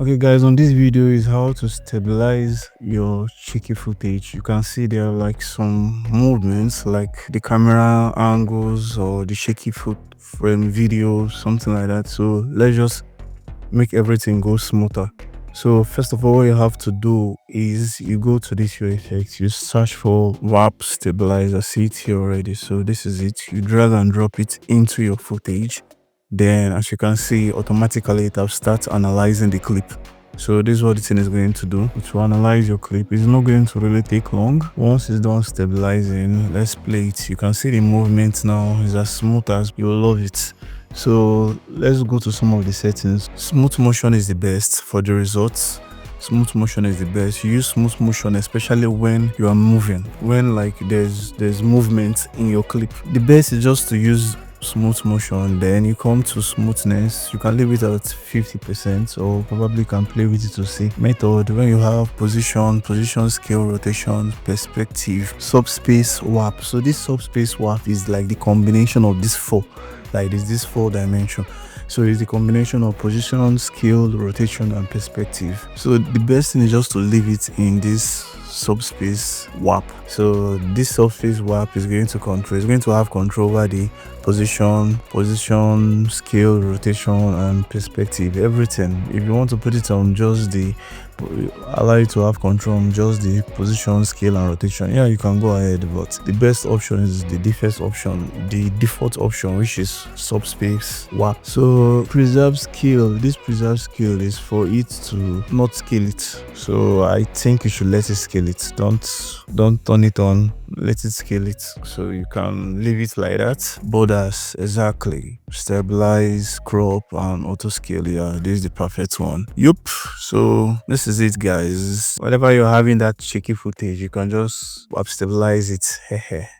Okay guys, on this video is how to stabilize your shaky footage. You can see there are like some movements like the camera angles or the shaky foot frame video, something like that. So let's just make everything go smoother. So first of all, what you have to do is you go to this your effects, you search for warp stabilizer. See it here already. So this is it. You drag and drop it into your footage. Then as you can see, automatically it will start analyzing the clip. So this is what the thing is going to do. To analyze your clip, it's not going to really take long. Once it's done stabilizing, let's play it. You can see the movement now is as smooth as you will love it. So let's go to some of the settings. Smooth motion is the best for the results. Smooth motion is the best. You use smooth motion especially when you are moving, when like there's movement in your clip. The best is just to use smooth motion. Then you come to smoothness, you can leave it at 50% or probably can play with it to see. Method, when you have position, scale, rotation, perspective, subspace, warp. So this subspace warp is like the combination of these four, like this 4 dimension. So it's the combination of position, scale, rotation, and perspective. So the best thing is just to leave it in this subspace warp. So this subspace warp is going to have control over the position, scale, rotation, and perspective, everything. If you want to put it on just the allow you to have control on just the position, scale, and rotation, yeah, you can go ahead, but the best option is the default option, which is subspace warp. So preserve scale, this preserve scale is for it to not scale it. So I think you should let it scale it. Don't turn it on, let it scale it. So you can leave it like that. Borders, exactly. Stabilize, crop, and auto scale. Yeah, this is the perfect one. Yup. So this is it, guys. Whenever you're having that shaky footage, you can just stabilize it.